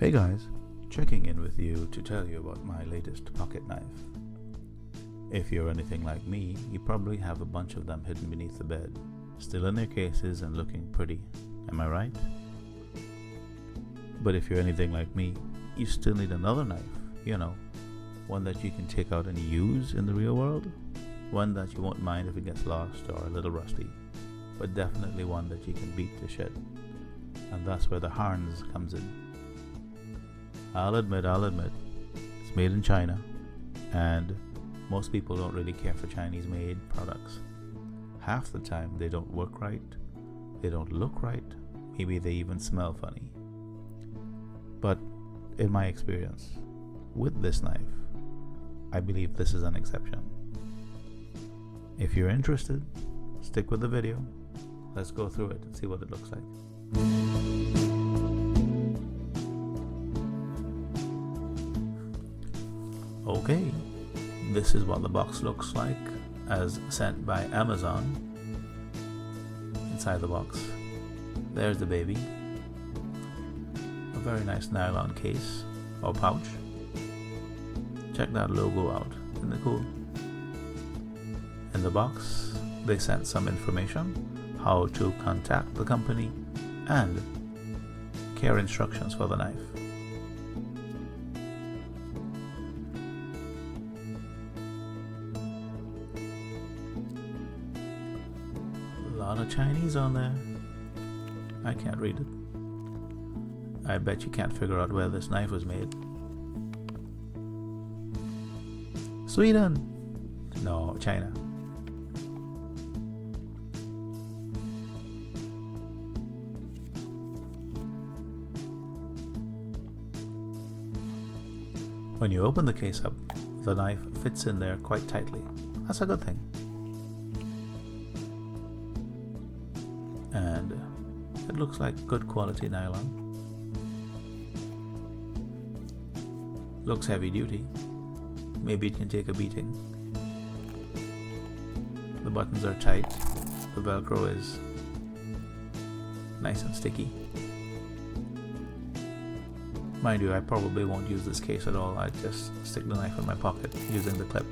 Hey guys, checking in with you to tell you about my latest pocket knife. If you're anything like me, you probably have a bunch of them hidden beneath the bed, still in their cases and looking pretty. Am I right? But if you're anything like me, you still need another knife, one that you can take out and use in the real world, one that you won't mind if it gets lost or a little rusty, but definitely one that you can beat to shit. And that's where the Harnds comes in. I'll admit, it's made in China, and most people don't really care for Chinese-made products. Half the time they don't work right, they don't look right, maybe they even smell funny. But in my experience, with this knife, I believe this is an exception. If you're interested, stick with the video. Let's go through it and see what it looks like. Okay, this is what the box looks like as sent by Amazon. Inside the box, there's the baby. A very nice nylon case or pouch. Check that logo out, isn't it cool? In the box, they sent some information, how to contact the company, and care instructions for the knife. A lot of Chinese on there. I can't read it. I bet you can't figure out where this knife was made. Sweden! No, China. When you open the case up, the knife fits in there quite tightly. That's a good thing. And it looks like good quality nylon. Looks heavy duty. Maybe it can take a beating. The buttons are tight. The Velcro is nice and sticky. Mind you, I probably won't use this case at all. I just stick the knife in my pocket using the clip.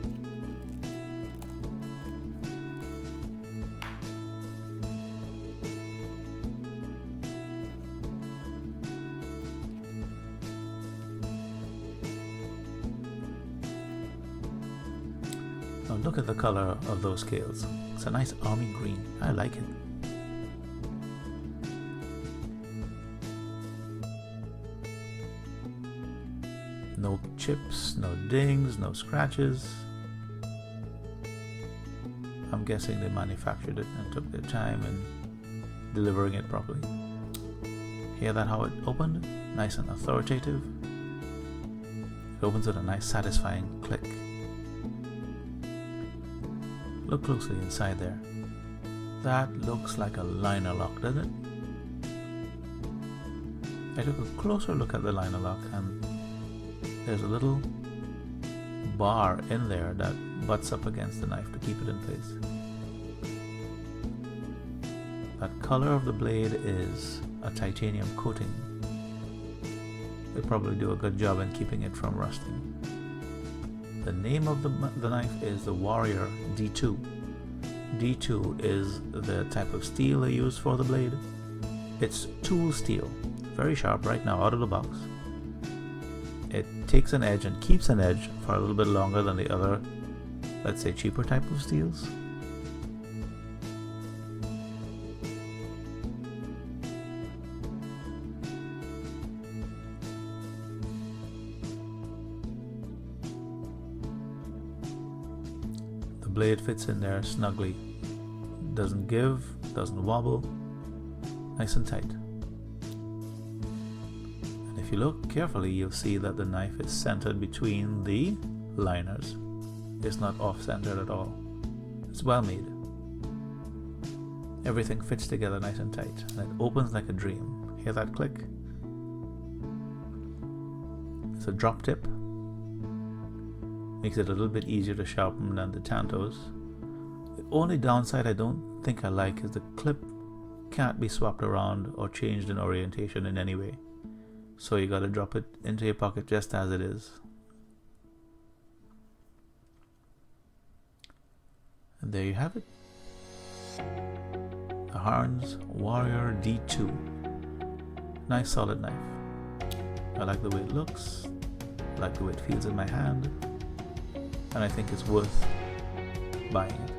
Now look at the color of those scales. It's a nice army green. I like it. No chips, no dings, no scratches. I'm guessing they manufactured it and took their time in delivering it properly. Hear that how it opened? Nice and authoritative. It opens with a nice satisfying click. Look closely inside there. That looks like a liner lock, doesn't it? I took a closer look at the liner lock and there's a little bar in there that butts up against the knife to keep it in place. That color of the blade is a titanium coating. They probably do a good job in keeping it from rusting. The name of the knife is the Warrior D2. D2 is the type of steel they use for the blade. It's tool steel, very sharp right now out of the box. It takes an edge and keeps an edge for a little bit longer than the other, let's say, cheaper type of steels. The blade fits in there snugly. Doesn't give, doesn't wobble, nice and tight. If you look carefully, you'll see that the knife is centered between the liners. It's not off-centered at all. It's well made. Everything fits together nice and tight, and it opens like a dream. Hear that click? It's a drop tip. Makes it a little bit easier to sharpen than the Tantos. The only downside I don't think I like is the clip can't be swapped around or changed in orientation in any way. So you gotta drop it into your pocket just as it is. And there you have it. The Harnds Warrior D2. Nice solid knife. I like the way it looks. I like the way it feels in my hand. And I think it's worth buying it.